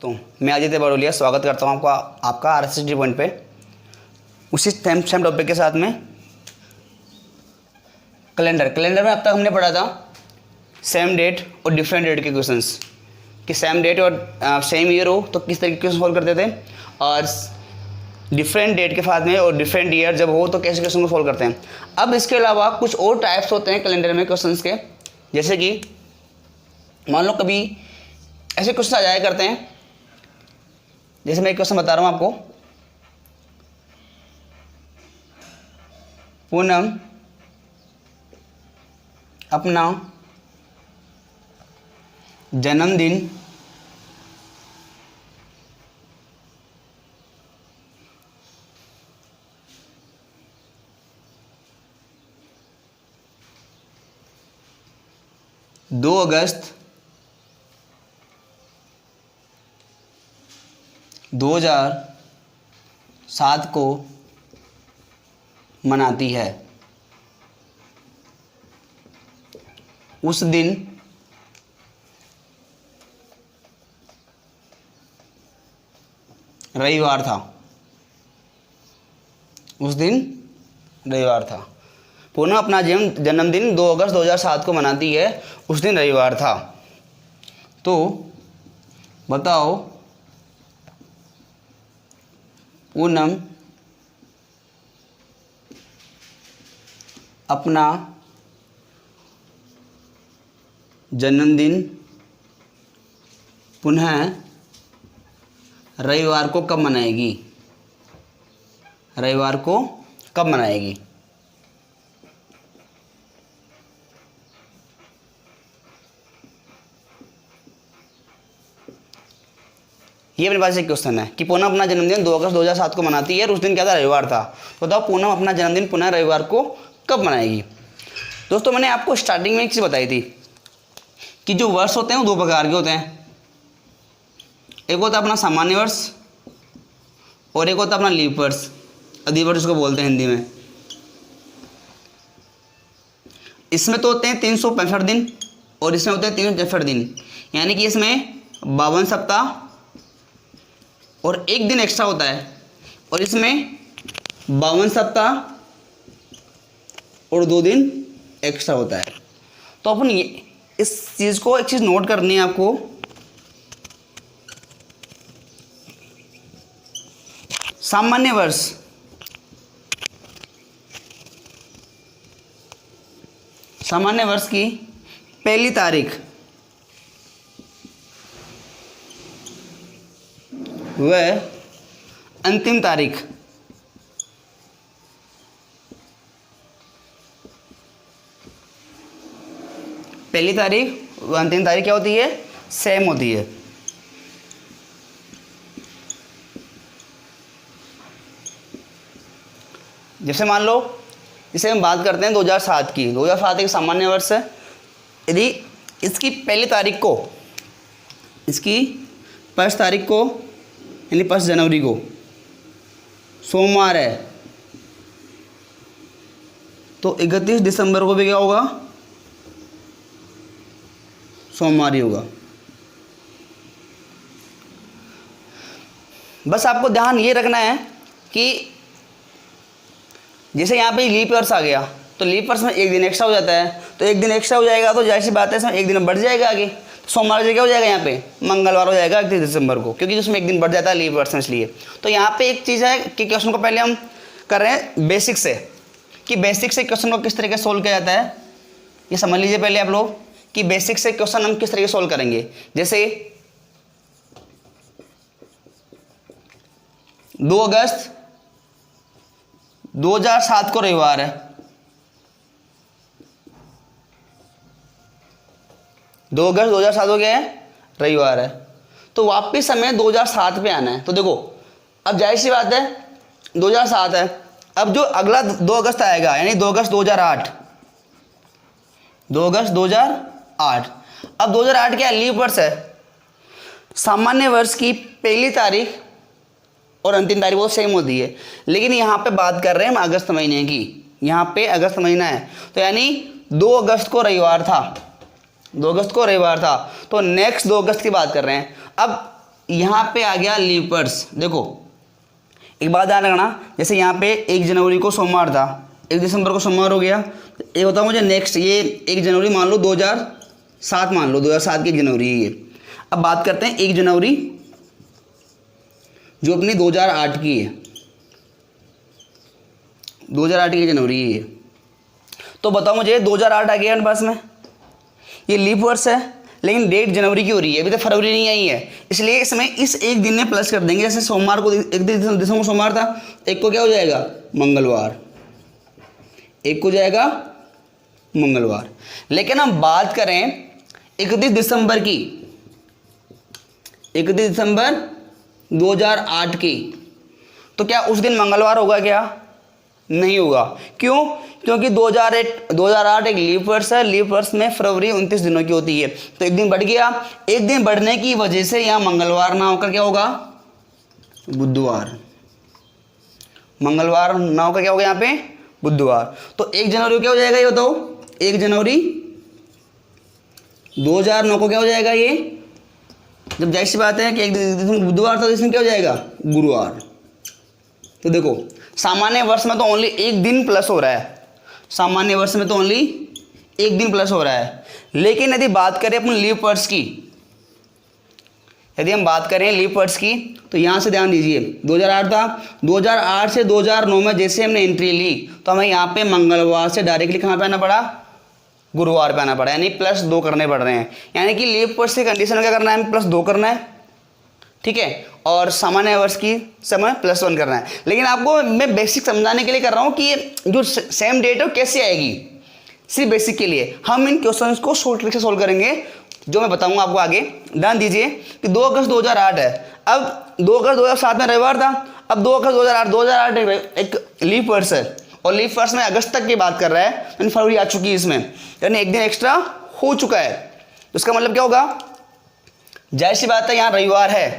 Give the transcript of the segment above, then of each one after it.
तो मैं आदित्य बड़ोलिया स्वागत करता हूँ आपका RSSD पॉइंट पे उसी सेम टॉपिक के साथ में कैलेंडर में अब तक हमने पढ़ा था सेम डेट और डिफरेंट डेट के क्वेश्चंस कि सेम डेट और सेम ईयर हो तो किस तरीके के क्वेश्चन सॉल्व करते थे और डिफरेंट डेट के साथ में और डिफरेंट ईयर जब हो तो कैसे क्वेश्चन को सॉल्व करते हैं। अब इसके अलावा कुछ और टाइप्स होते हैं कैलेंडर में क्वेश्चंस के, जैसे कि मान लो कभी ऐसे क्वेश्चन आ जाया करते हैं, जैसे मैं एक क्वेश्चन बता रहा हूँ आपको, पूनम अपना जन्मदिन दो अगस्त 2007 को मनाती है। उस दिन रविवार था। उस दिन रविवार था। पूनम अपना जन्मदिन 2 अगस्त 2007 को मनाती है। उस दिन रविवार था। तो बताओ पूनम अपना जन्मदिन पुनः रविवार को कब मनाएगी? रविवार को कब मनाएगी? ये अपने पास एक क्वेश्चन है कि पूनम अपना जन्मदिन 2 अगस्त 2007 को मनाती है और उस दिन क्या था? रविवार था। तो बताओ पूनम अपना जन्मदिन पुनः रविवार को कब मनाएगी? दोस्तों मैंने आपको स्टार्टिंग में एक चीज़ बताई थी कि जो वर्ष होते हैं वो 2 प्रकार के होते हैं। एक होता है अपना सामान्य वर्ष और एक होता है अपना लीप वर्ष, अधिवर्ष उसको बोलते हैं हिंदी में। इसमें तो होते हैं 365 दिन और इसमें होते हैं 363 दिन, यानी कि इसमें 52 सप्ताह और एक दिन एक्स्ट्रा होता है, और इसमें 52 सप्ताह और 2 दिन एक्स्ट्रा होता है। तो अपन इस चीज़ को एक चीज़ नोट करनी है आपको, सामान्य वर्ष की पहली तारीख व अंतिम तारीख पहली तारीख व अंतिम तारीख क्या होती है? सेम होती है। जैसे मान लो इसे हम बात करते हैं 2007 की। 2007 एक सामान्य वर्ष है। यदि इसकी पहली तारीख को, इसकी 1 तारीख को यानी 1 जनवरी को सोमवार है, तो 31 दिसंबर को भी क्या होगा? सोमवार ही होगा। बस आपको ध्यान ये रखना है कि जैसे यहाँ पे लीप वर्ष आ गया तो लीप वर्ष में एक दिन एक्स्ट्रा हो जाता है, तो एक दिन एक्स्ट्रा हो जाएगा तो जाहिर सी बात है इसमें एक दिन बढ़ जाएगा आगे। तो सोमवार जगह हो जाएगा, यहाँ पे मंगलवार हो जाएगा 31 दिसंबर को, क्योंकि उसमें एक दिन बढ़ जाता है लीप वर्ष में, इसलिए। तो यहाँ पे एक चीज़ है कि क्वेश्चन को पहले हम कर रहे हैं बेसिक से, कि बेसिक से क्वेश्चन को किस तरीके से सोल्व किया जाता है ये समझ लीजिए पहले आप लोग, कि बेसिक से क्वेश्चन हम किस तरीके से सोल्व करेंगे। जैसे 2 अगस्त 2007 को रविवार है। 2 अगस्त 2007 को क्या है? रविवार है। तो वापिस हमें 2007 पे आना है। तो देखो अब जाहिर सी बात है 2007 है, अब जो अगला 2 अगस्त आएगा यानी 2 अगस्त 2008, 2 अगस्त 2008। अब 2008 क्या है? लीप वर्ष है। सामान्य वर्ष की पहली तारीख और अंतिम तारीख वो सेम होती है, लेकिन यहाँ पे बात कर रहे हैं हम अगस्त महीने की। यहाँ पे अगस्त महीना है, तो यानी 2 अगस्त को रविवार था, 2 अगस्त को रविवार था, तो नेक्स्ट 2 अगस्त की बात कर रहे हैं। अब यहाँ पे आ गया लीपर्स। देखो एक बात ध्यान रखना, जैसे यहाँ पे 1 जनवरी को सोमवार था, 1 दिसंबर को सोमवार हो गया, तो ये बताओ मुझे नेक्स्ट, ये 1 जनवरी मान लो 2007, मान लो 2007 की 1 जनवरी है ये। अब बात करते हैं 1 जनवरी जो अपनी 2008 की है, 2008 की जनवरी है ये। तो बताओ मुझे 2008 आ गया मेरे पास में, ये लीप वर्ष है लेकिन डेट जनवरी की हो रही है, अभी तक फरवरी नहीं आई है, इसलिए इसमें इस एक दिन में प्लस कर देंगे। जैसे सोमवार को 1 दिसंबर को सोमवार था, एक को क्या हो जाएगा मंगलवार, एक को जाएगा मंगलवार। लेकिन हम बात करें 31 दिसंबर की, 31 दिसंबर 2008 की, तो क्या उस दिन मंगलवार होगा क्या? नहीं होगा। क्यों? क्योंकि 2008 एक लीप वर्ष है, लीप वर्ष में फरवरी 29 दिनों की होती है, तो एक दिन बढ़ गया। एक दिन बढ़ने की वजह से यहाँ मंगलवार ना होकर क्या होगा बुधवार, मंगलवार ना होकर क्या होगा यहाँ पे बुधवार। तो 1 जनवरी को क्या हो जाएगा ये बताओ, 1 जनवरी 2009 को क्या हो जाएगा ये, जब जैसी बात है कि 1 दिन बुधवार था तो इसमें क्या हो जाएगा गुरुवार। तो देखो सामान्य वर्ष में तो ओनली 1 दिन प्लस हो रहा है, सामान्य वर्ष में तो ओनली 1 दिन प्लस हो रहा है। लेकिन यदि बात करें अपन लीप वर्ष की, यदि हम बात करें लीप वर्ष की, तो यहाँ से ध्यान दीजिए 2008 था, 2008 से 2009 में जैसे हमने एंट्री ली तो हमें यहाँ पे मंगलवार से डायरेक्टली कहाँ पे आना पड़ा गुरुवार पे आना पड़ा, यानी +2 करने पड़ रहे हैं। यानी कि लीप वर्ष की कंडीशन में क्या करना है, +2 करना है, ठीक है, और सामान्य वर्ष की समय +1 करना है। लेकिन आपको मैं बेसिक समझाने के लिए कर रहा हूँ कि ये जो सेम डेट है वो कैसे आएगी, सिर्फ बेसिक के लिए। हम इन क्वेश्चंस को शॉर्ट ट्रिक से सोल्व करेंगे जो मैं बताऊंगा आपको आगे। ध्यान दीजिए कि 2 अगस्त 2008 है, अब 2 अगस्त 2007 में रविवार था, अब 2 अगस्त 2008 एक लीप वर्ष है, और लीप वर्ष में अगस्त तक की बात कर रहा है, यानी फरवरी आ चुकी है इसमें, यानी 1 दिन एक्स्ट्रा हो चुका है। तो इसका मतलब क्या होगा, जाहिर सी बात है यहाँ रविवार है,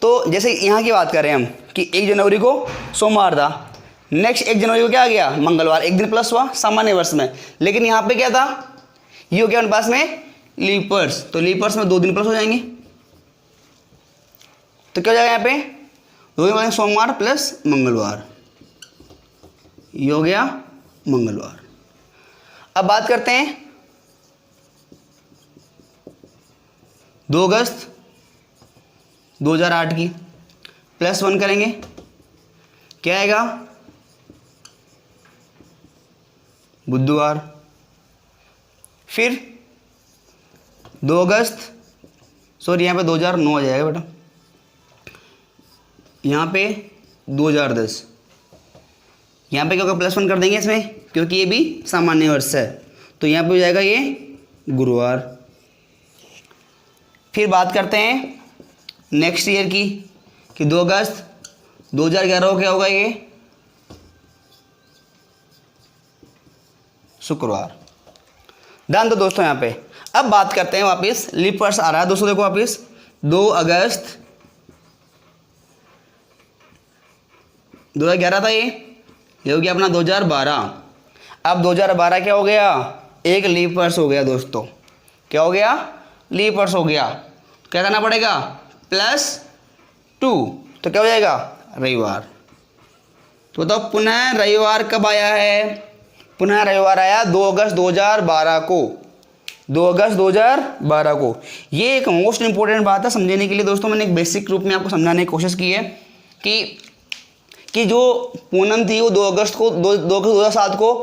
तो जैसे यहाँ की बात कर रहे हैं हम कि 1 जनवरी को सोमवार था, नेक्स्ट 1 जनवरी को क्या आ गया मंगलवार, 1 दिन प्लस हुआ सामान्य वर्ष में। लेकिन यहाँ पे क्या था, ये हो गया उनके पास में लीप वर्ष, तो लीप वर्ष में 2 दिन प्लस हो जाएंगे, तो क्या हो जाएगा यहाँ पे 2 दिन सोमवार प्लस मंगलवार, ये हो गया मंगलवार। अब बात करते हैं 2 अगस्त 2008 की, +1 करेंगे, क्या आएगा बुधवार। फिर 2 अगस्त, सॉरी यहाँ पे 2009 आ जाएगा बेटा, यहाँ पे 2010, यहाँ पे क्या होगा +1 कर देंगे इसमें, क्योंकि ये भी सामान्य वर्ष है, तो यहाँ पे हो जाएगा ये गुरुवार। फिर बात करते हैं नेक्स्ट ईयर की कि 2 अगस्त 2011 को क्या होगा ये शुक्रवार। ध्यान दो दोस्तों यहाँ पे। अब बात करते हैं वापस, लीप वर्ष आ रहा है दोस्तों, देखो वापस 2 अगस्त 2011 था, ये हो गया अपना 2012। अब 2012 क्या हो गया, एक लीप वर्ष हो गया दोस्तों, क्या हो गया लीप वर्ष हो गया। क्या करना पड़ेगा +2, तो क्या हो जाएगा रविवार। तो बताओ पुनः रविवार कब आया है, पुनः रविवार आया 2 अगस्त 2012 को, 2 अगस्त 2012 को। ये एक मोस्ट इंपॉर्टेंट बात है समझने के लिए दोस्तों, मैंने एक बेसिक रूप में आपको समझाने की कोशिश की है कि जो पूनम थी वो 2 अगस्त 2007 को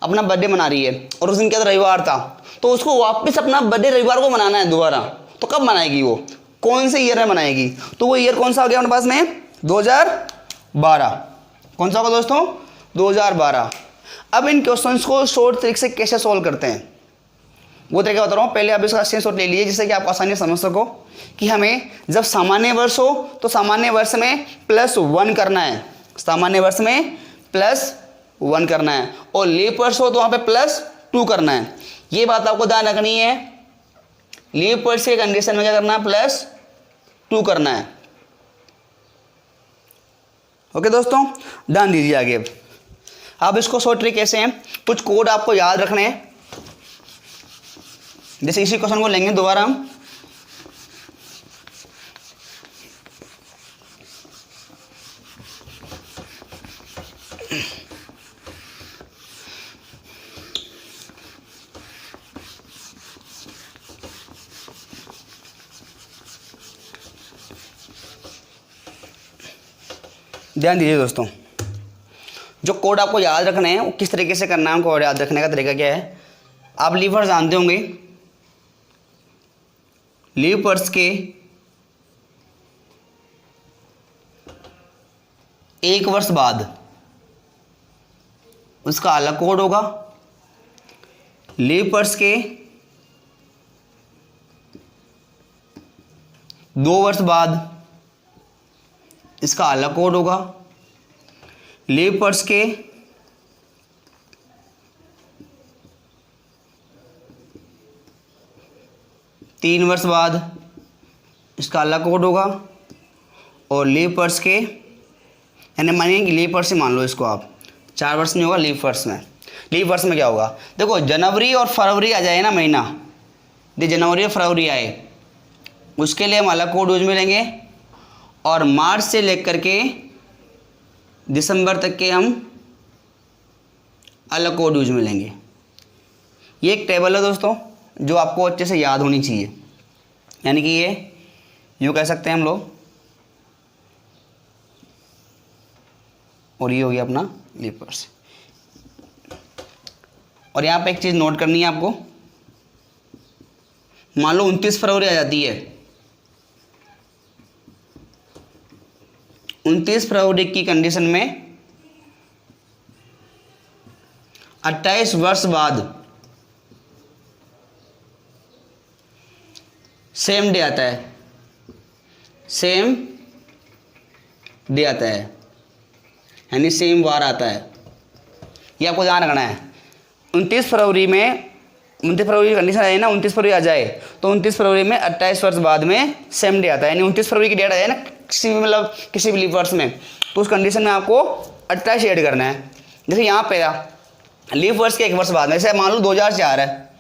अपना बर्थडे मना रही है, और उस दिन क्या था रविवार था, तो उसको वापस अपना बर्थडे रविवार को मनाना है दोबारा। तो कब मनाएगी वो, कौन से ईयर में मनाएगी, तो वो ईयर कौन सा हो गया हमारे पास में 2012। कौन सा होगा दोस्तों 2012। अब इन क्वेश्चंस को शॉर्ट ट्रिक से कैसे सॉल्व करते हैं वो तरीका बता रहा हूँ। पहले आप इसका स्क्रीनशॉट ले लीजिए जिससे कि आप आसानी से समझ सको कि हमें जब सामान्य वर्ष हो तो सामान्य वर्ष में +1 करना है, सामान्य वर्ष में +1 करना है, और लीप वर्ष हो तो वहाँ पे +2 करना है। ये बात आपको ध्यान रखनी है, लीप वर्ष के कंडीशन में क्या करना है +2 करना है। ओके दोस्तों, ध्यान दीजिए आगे। अब इसको शॉर्ट ट्रिक कैसे हैं, कुछ कोड आपको याद रखने हैं। जैसे इसी क्वेश्चन को लेंगे दोबारा हम, ध्यान दीजिए दोस्तों, जो कोड आपको याद रखने हैं वो किस तरीके से करना है, उनको याद रखने का तरीका क्या है। आप लीव वर्ड्स जानते होंगे। लीव वर्ड्स के एक वर्ष बाद उसका अलग कोड होगा। लीव वर्ड्स के 2 वर्ष बाद इसका अलग कोड होगा। लीव वर्ड्स के 3 वर्ष बाद इसका अलग कोड होगा। और लीव वर्ड्स के, यानी मानिए कि लीव वर्ड्स से मान लो इसको आप, 4 वर्ष नहीं होगा लीव वर्ड्स में। लीव वर्ड्स में क्या होगा, देखो जनवरी और फरवरी आ जाए ना महीना, ये जनवरी और फरवरी आए, उसके लिए हम अलग कोड यूज में लेंगे। और मार्च से लेकर के दिसंबर तक के हम अलग कोड यूज में लेंगे। ये एक टेबल है दोस्तों जो आपको अच्छे से याद होनी चाहिए, यानी कि ये यूँ कह सकते हैं हम लोग, और ये हो गया अपना लीव वर्ड्स। और यहाँ पे एक चीज़ नोट करनी है आपको, मान लो 29 फरवरी आ जाती है, 29 फरवरी की कंडीशन में 28 वर्ष बाद सेम डे आता है, सेम डे आता है, यानी सेम वार आता है। ये आपको ध्यान रखना है। 29 फरवरी में, 29 फरवरी की कंडीशन आए ना, 29 फरवरी आ जाए तो 29 फरवरी में 28 वर्ष बाद में सेम डे आता है, यानी 29 फरवरी की डेट आ जाए ना किसी भी, मतलब किसी भी लीव वर्ष में, तो उस कंडीशन में आपको 28 ऐड करना है। जैसे यहाँ पे लीव वर्ष के 1 वर्ष बाद में, जैसे मान लो 2004 है,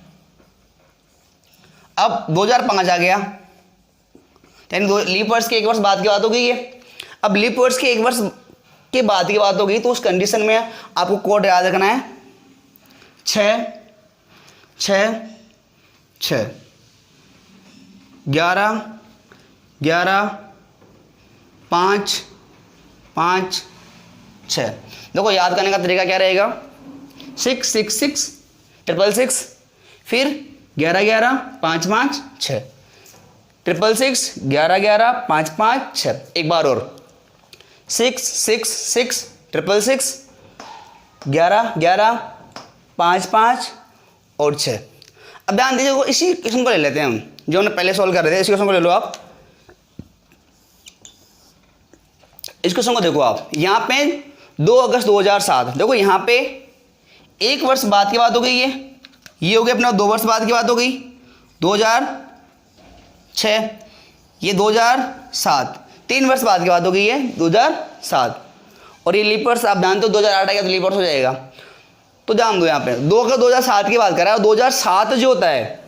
अब 2005 आ गया, यानी लीव वर्ष के 1 वर्ष बाद की बात हो गई है। अब लीव वर्ष के 1 वर्ष के बाद की बात हो गई, तो उस कंडीशन में आपको कोड याद रखना है 6 6 6 11 11 5 5 6। देखो याद करने का तरीका क्या रहेगा, 6 6 6 6 6 6, फिर 11 11 5 5 6, 6 6 11 11 5 5 6। एक बार और, 6 6 6 6 6 11 11 5 5 और 6। अब ध्यान दीजिए, वो इसी क्वेश्चन को ले लेते हैं हम जो हमने पहले सॉल्व कर रहे थे। इस क्वेश्चन को ले लो आप, इस क्वेश्चन को देखो आप, यहाँ पे 2 अगस्त 2007, देखो यहाँ पे 1 वर्ष बाद की बात हो गई है, ये हो गया अपना 2 वर्ष बाद की बात हो गई, 2006, ये 2007, 3 वर्ष बाद की बात हो गई है 2007। और ये लीप वर्ष आप जानते हो 2008 आ गया तो लीप वर्ष हो जाएगा। तो ध्यान दो, यहाँ पे 2 अगस्त 2007 की बात कर रहा है, 2007 जो होता है,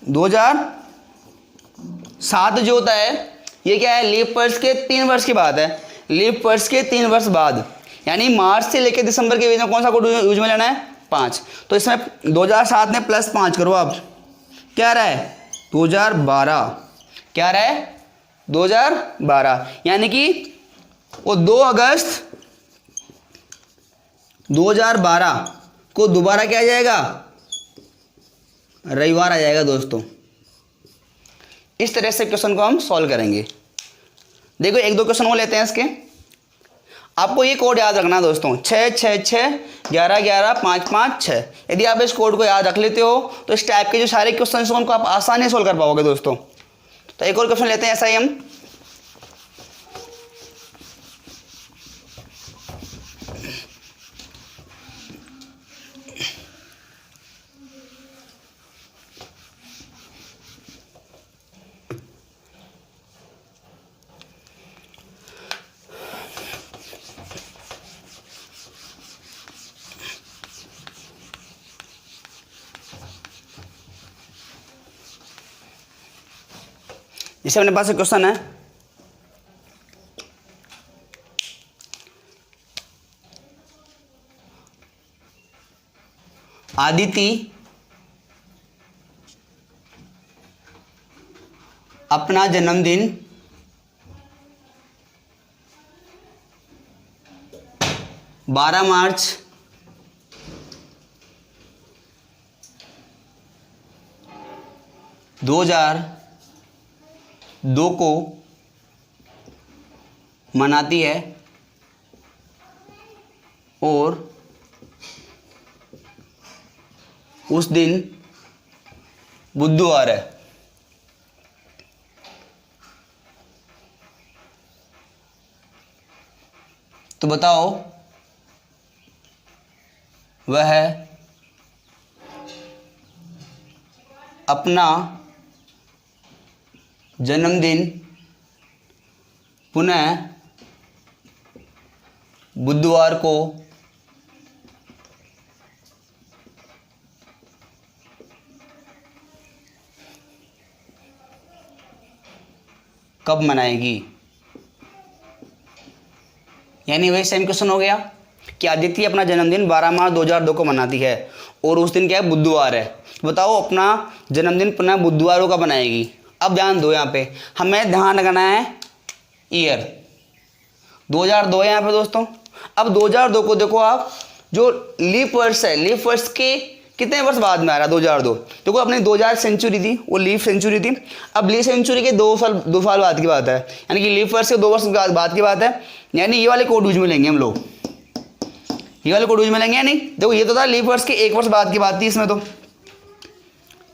2007 जो होता है ये क्या है, लीप वर्ष के 3 वर्ष की बात है। लीप वर्ष के 3 वर्ष बाद, यानी मार्च से लेकर दिसंबर के बीच में कौन सा कोड यूज में लेना है, 5। तो इसमें 2007 में +5 करो आप, क्या रहा है 2012, क्या रहा है 2012, यानी कि वो 2 अगस्त 2012 को दोबारा क्या आ जाएगा, रविवार आ जाएगा दोस्तों। इस तरह से क्वेश्चन को हम सॉल्व करेंगे। देखो 1-2 क्वेश्चन वो लेते हैं इसके, आपको ये कोड याद रखना दोस्तों, 6 6 6 11 11 5 5 6। यदि आप इस कोड को याद रख लेते हो तो इस टाइप के जो सारे क्वेश्चन हैं उनको आप आसानी से सोल्व कर पाओगे दोस्तों। तो एक और क्वेश्चन लेते हैं ऐसा ही हम, जैसे अपने पास एक क्वेश्चन है, आदिति अपना जन्मदिन 12 मार्च 2002 को मनाती है और उस दिन बुधवार है। तो बताओ वह अपना जन्मदिन पुनः बुधवार को कब मनाएगी। यानी वही सेम क्वेश्चन हो गया कि आदित्य अपना जन्मदिन 12 मार्च 2002 को मनाती है और उस दिन क्या है, बुधवार है। बताओ अपना जन्मदिन पुनः बुधवार को कब मनाएगी। अब ध्यान दो, यहाँ पे हमें ध्यान रखना है ईयर 2002 है यहाँ पे दोस्तों। अब 2002 को देखो आप, जो लीप वर्ष है, लीप वर्ष के कितने वर्ष बाद में आ रहा है 2002। देखो अपनी 2000 सेंचुरी थी, वो लीप सेंचुरी थी। अब लीप सेंचुरी के 2 साल बाद की बात है, यानी कि लीप वर्ष के 2 वर्ष बाद की बात है। यानी ये वाले कोड यूज में लेंगे हम लोग, ये वाले कोड यूज में लेंगे या नहीं। देखो ये तो था लीप वर्ष के 1 वर्ष बाद की बात थी, इसमें तो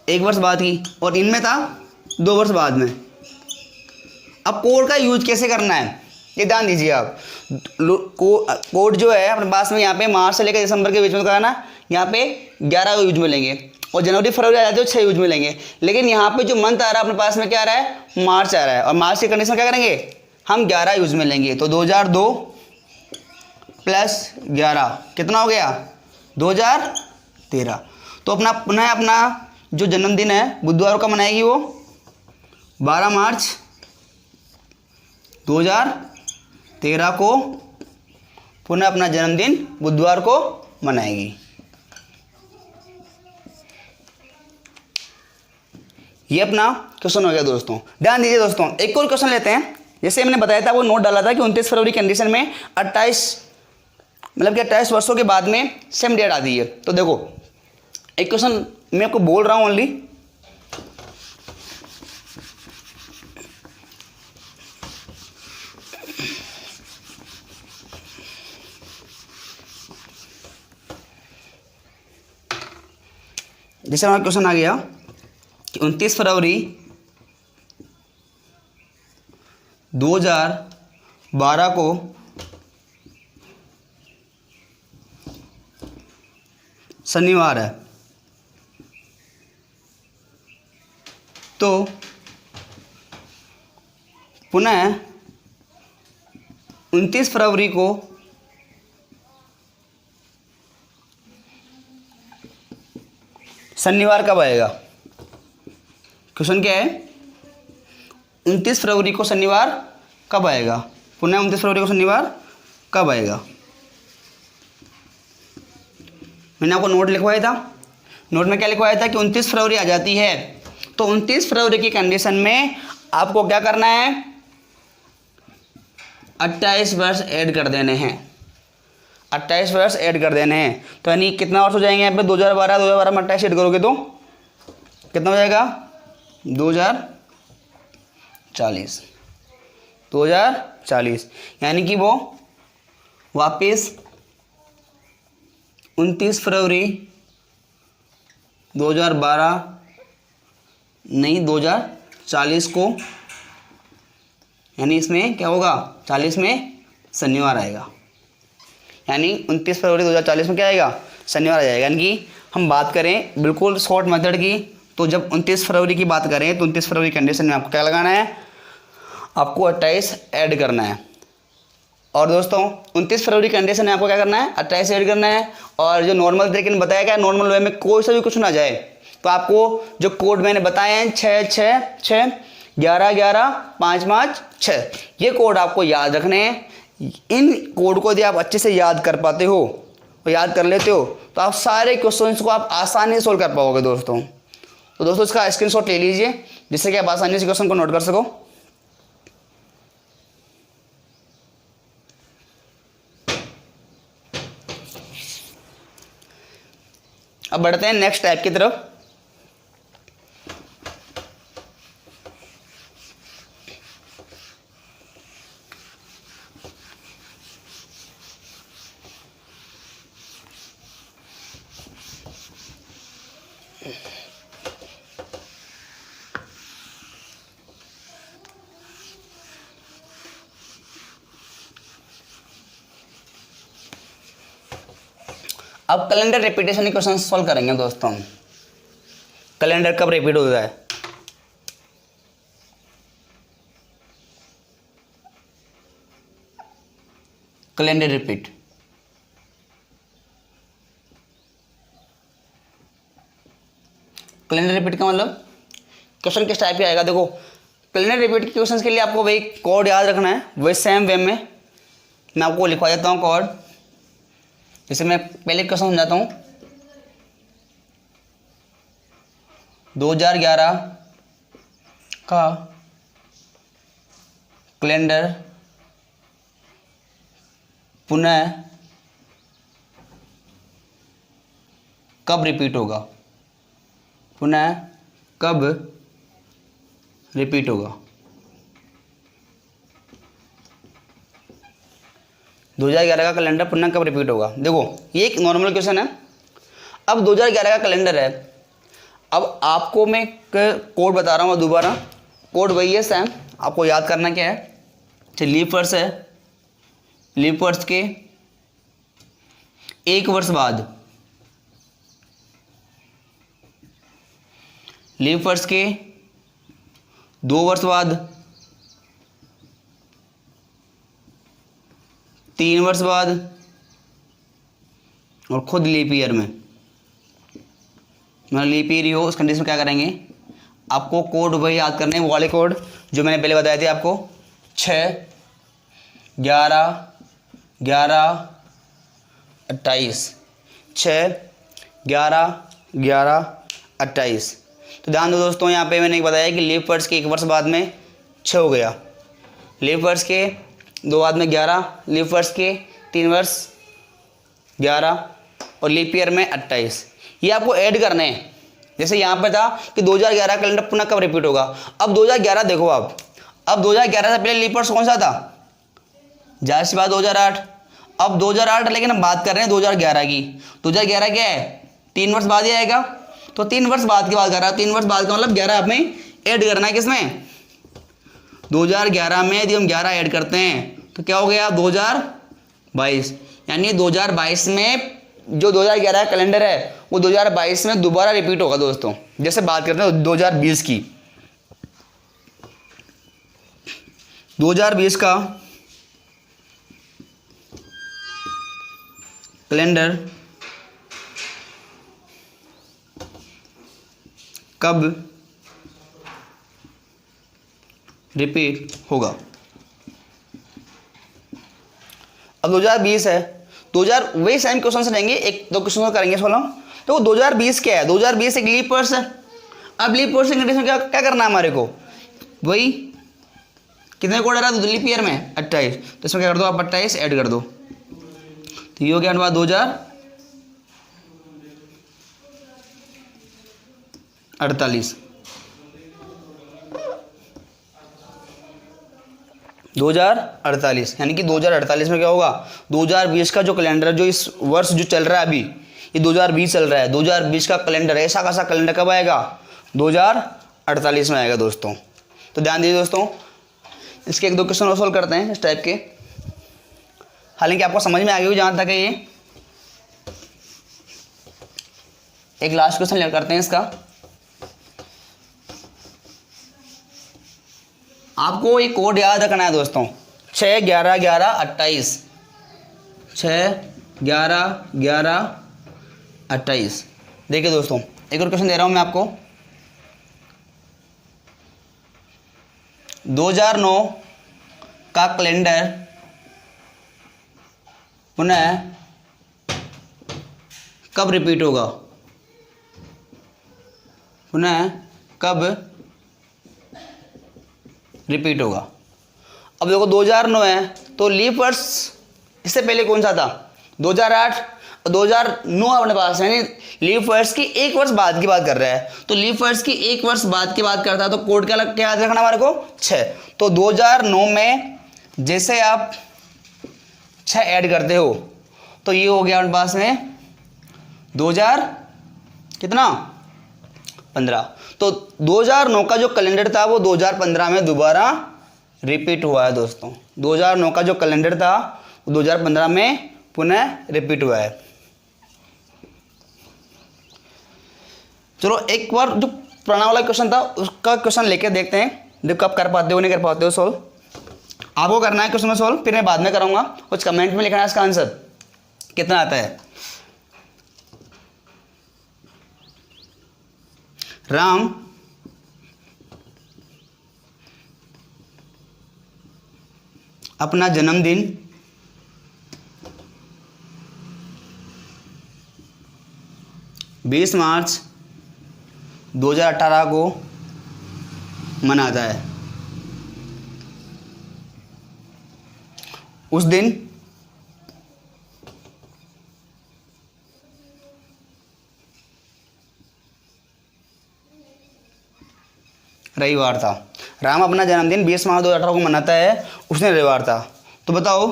1 वर्ष बाद की, और इनमें था 2 वर्ष बाद में। अब कोड का यूज कैसे करना है ये ध्यान दीजिए आप। कोड जो है अपने पास में यहाँ पे मार्च से लेकर दिसंबर के बीच में का ना, यहाँ पे 11 को यूज में लेंगे, और जनवरी फरवरी आ जाते हो 6 यूज में लेंगे। लेकिन यहाँ पे जो मंथ आ रहा है अपने पास में क्या आ रहा है, मार्च आ रहा है, और मार्च की कंडीशन क्या करेंगे हम 11 यूज में लेंगे। तो 2002 + 11 कितना हो गया 2013। तो अपना पुनः अपना जो जन्मदिन है बुधवार को मनाएगी वो 12 मार्च 2013 को पुनः अपना जन्मदिन बुधवार को मनाएगी। ये अपना क्वेश्चन हो गया दोस्तों। ध्यान दीजिए दोस्तों, एक और क्वेश्चन लेते हैं। जैसे मैंने बताया था, वो नोट डाला था कि 29 फरवरी कंडीशन में 28 मतलब कि 28 वर्षों के बाद में सेम डेट आती है। तो देखो एक क्वेश्चन मैं आपको बोल रहा हूं ओनली, जैसे हमारा क्वेश्चन आ गया कि 29 फरवरी 2012 को शनिवार है, तो पुनः 29 फरवरी को शनिवार कब आएगा। क्वेश्चन क्या है, 29 फरवरी को शनिवार कब आएगा, पुनः 29 फरवरी को शनिवार कब आएगा। मैंने आपको नोट लिखवाया था, नोट में क्या लिखवाया था कि 29 फरवरी आ जाती है, तो 29 फरवरी की कंडीशन में आपको क्या करना है 28 वर्ष ऐड कर देने हैं, 28 वर्ष ऐड कर देने हैं। तो यानी कितना वर्ष हो जाएंगे यहाँ पे 2012 में 28 ऐड करोगे तो कितना हो जाएगा 2040, यानी कि वो वापस 29 फरवरी 2012 नहीं 2040 को, यानी इसमें क्या होगा 40 में शनिवार आएगा, यानी 29 फरवरी 2040 में क्या आएगा शनिवार आ जाएगा। यानी कि हम बात करें बिल्कुल शॉर्ट मेथड की, तो जब 29 फरवरी की बात करें तो 29 फरवरी कंडीशन में आपको क्या लगाना है, आपको 28 ऐड करना है। और दोस्तों 29 फरवरी कंडीशन में आपको क्या करना है 28 ऐड करना है। और जो नॉर्मल तरीके में बताया गया, नॉर्मल वे में कोई सा भी कुछ ना जाए, तो आपको जो कोड मैंने बताए हैं 6 11 11 5 5 6, ये कोड आपको याद रखने हैं। इन कोड को यदि आप अच्छे से याद कर पाते हो तो याद कर लेते हो तो आप सारे क्वेश्चंस को आप आसानी से सोल्व कर पाओगे दोस्तों। तो दोस्तों इसका स्क्रीनशॉट ले लीजिए जिससे कि आप आसानी से क्वेश्चन को नोट कर सको। अब बढ़ते हैं नेक्स्ट टाइप की तरफ। अब कैलेंडर रिपीटेशन के क्वेश्चन सॉल्व करेंगे दोस्तों। कैलेंडर कब रिपीट होता है? कैलेंडर रिपीट, कैलेंडर रिपीट का मतलब क्वेश्चन किस टाइप का आएगा? देखो कैलेंडर रिपीट के क्वेश्चन के लिए आपको वही कोड याद रखना है, वही सेम वे में मैं आपको लिखवा देता हूँ कोड। जैसे मैं पहले क्वेश्चन समझाता हूँ। 2011 का कैलेंडर पुनः कब रिपीट होगा? पुनः कब रिपीट होगा? 2011 का कैलेंडर पुनः कब रिपीट होगा? देखो ये एक नॉर्मल क्वेश्चन है। अब 2011 का कैलेंडर है, अब आपको मैं कोड बता रहा हूँ दोबारा। कोड वही है सेम, आपको याद करना क्या है? लीप वर्ष है, लीप वर्ष के एक वर्ष बाद, लीप वर्ष के 2 वर्ष बाद, 3 वर्ष बाद और खुद लीप ईयर में, मतलब लीप ईयर हो उस कंडीशन में क्या करेंगे? आपको कोड वही याद करने हैं, वो वाले कोड जो मैंने पहले बताए थे आपको। 6, 11, 11, 28, 6, 11, 11, 28। तो ध्यान दो दोस्तों, यहाँ पे मैंने बताया कि लीप वर्ष के 1 वर्ष बाद में 6 हो गया, लीप वर्ष के 2 बाद में 11, लीप वर्ष के 3 वर्ष 11 और लीप ईयर में 28। ये आपको ऐड करने हैं। जैसे यहाँ पे था कि 2011 कैलेंडर पुनः कब रिपीट होगा। अब 2011 देखो आप, अब 2011 से पहले लीप वर्ष कौन सा था? जाहिर सी बात 2008। अब 2008 लेकिन हम बात कर रहे हैं 2011 की। 2011 क्या है? 3 वर्ष बाद ही आएगा। तो 3 वर्ष बाद की बात कर रहा है। 3 वर्ष बाद का मतलब 11 हमें ऐड करना है। किसमें? 2011 में यदि हम 11 ऐड करते हैं तो क्या हो गया? 2022। यानी 2022 में जो 2011 का कैलेंडर है वो 2022 में दोबारा रिपीट होगा दोस्तों। जैसे बात करते हैं 2020 की, 2020 का कैलेंडर कब रिपीट होगा? अब 2020 है, 2000 वही सेम क्वेश्चन रहेंगे, 1-2 क्वेश्चन करेंगे सोलह। तो 2020 क्या है? 2020 एक लीप वर्ष है। अब लीप वर्ष की कंडीशन क्या करना है हमारे को? वही कितने कोड आ रहा है लीप ईयर में? 28। तो इसमें क्या कर दो आप? 28 ऐड कर दो। तो ये हो गया हमारा 2048। 2048 यानी कि 2048 में क्या होगा? 2020 का जो कैलेंडर, जो इस वर्ष जो चल रहा है अभी, ये 2020 चल रहा है। 2020 का कैलेंडर, ऐसा खासा कैलेंडर कब आएगा? 2048 में आएगा दोस्तों। तो ध्यान दीजिए दोस्तों, इसके 1-2 क्वेश्चन और सोल्व करते हैं इस टाइप के। हालांकि आपको समझ में आ गई जहाँ तक है ये। एक लास्ट क्वेश्चन करते हैं इसका। आपको ये कोड याद रखना है दोस्तों, 6, 11, 11, 28, 6, 11, 11, 28। देखिए दोस्तों एक और क्वेश्चन दे रहा हूं मैं आपको। 2009 का कैलेंडर पुनः कब रिपीट होगा, पुनः कब रिपीट होगा। अब देखो 2009 है तो लीप वर्ष इससे पहले कौन सा था, 2008 और 2009 अपने पास, यानी लीप वर्ष की एक वर्ष बाद की बात कर रहा है। तो लीप वर्ष की एक वर्ष बाद की बात करता है तो कोड क्या याद रखना हमारे को, 6। तो 2009 में जैसे आप 6 ऐड करते हो तो ये हो गया अपने पास में 2000 कितना 15। तो 2009 का जो कैलेंडर था वो 2015 में दोबारा रिपीट हुआ है दोस्तों। 2009 का जो कैलेंडर था वो 2015 में पुनः रिपीट हुआ है। चलो एक बार जो पुराना वाला क्वेश्चन था उसका क्वेश्चन लेके देखते हैं, देखो आप कर पाते हो नहीं कर पाते हो सॉल्व। आपको करना है क्वेश्चन में सॉल्व, फिर मैं बाद में कराऊंगा, कुछ कमेंट में लिखना है इसका आंसर कितना आता है। राम अपना जन्मदिन 20 मार्च 2018 को मनाता है। उस दिन रविवार था। राम अपना जन्मदिन 20 मार्च 2018 को मनाता है, उस दिन रविवार था। तो बताओ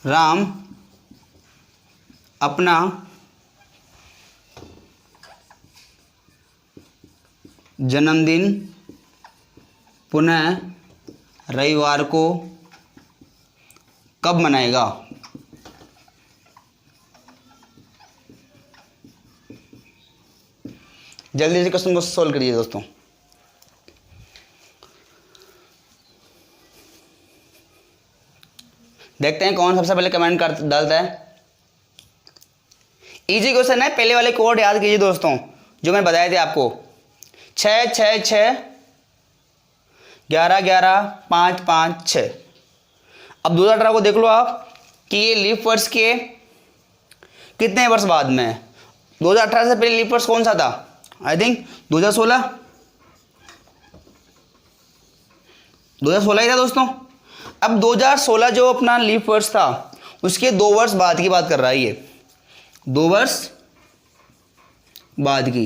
राम अपना जन्मदिन पुनः रविवार को कब मनाएगा। जल्दी से क्वेश्चन को सॉल्व करिए दोस्तों। देखते हैं कौन सबसे पहले कमेंट कर डालता है। इजी क्वेश्चन है, पहले वाले कोड याद कीजिए दोस्तों जो मैंने बताए थे आपको, 6 6 6 11 11 5 5 6। अब 2018 को देख लो आप कि ये लीप वर्ष के कितने वर्ष बाद में है। 2018 से पहले लीप वर्ष कौन सा था, आई थिंक 2016 ही था दोस्तों। अब 2016 जो अपना लीप वर्ष था उसके 2 वर्ष बाद की बात कर रहा है ये, 2 वर्ष बाद की।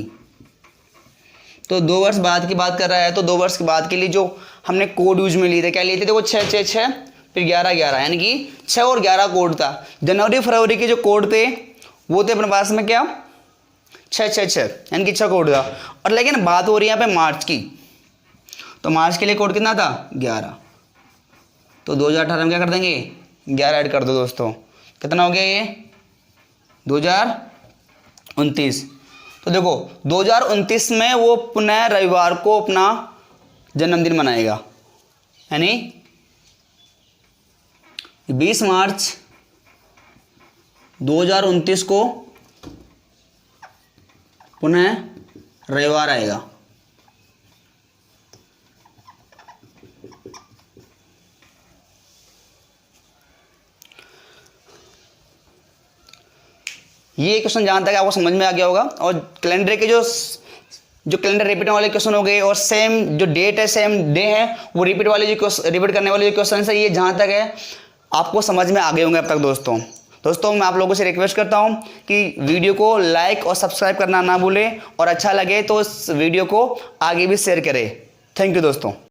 तो 2 वर्ष बाद की बात कर रहा है तो 2 वर्ष के बाद के लिए जो हमने कोड यूज में लिए थे, क्या लिए थे, देखो 6 6 6 फिर 11 11, यानी कि 6 और 11 कोड था। जनवरी फरवरी के जो कोड थे वो थे अपने पास में क्या 6 6 6, यानी कि 6 कोड था। और लेकिन बात हो रही है यहाँ पे मार्च की, तो मार्च के लिए कोड कितना था 11। तो 2018 में क्या कर देंगे 11 ऐड कर दो दोस्तों, कितना हो गया ये 2029। तो देखो 2029 में वो पुनः रविवार को अपना जन्मदिन मनाएगा, यानी 20 मार्च 2029 को पुनः रविवार आएगा। ये क्वेश्चन जहाँ तक आपको समझ में आ गया होगा। और कैलेंडर के जो कैलेंडर रिपीट वाले क्वेश्चन हो गए और सेम जो डेट है सेम डे है वो रिपीट रिपीट करने वाले जो क्वेश्चन है ये जहाँ तक है आपको समझ में आ गए होंगे अब तक दोस्तों। मैं आप लोगों से रिक्वेस्ट करता हूँ कि वीडियो को लाइक और सब्सक्राइब करना ना भूलें और अच्छा लगे तो इस वीडियो को आगे भी शेयर करें। थैंक यू दोस्तों।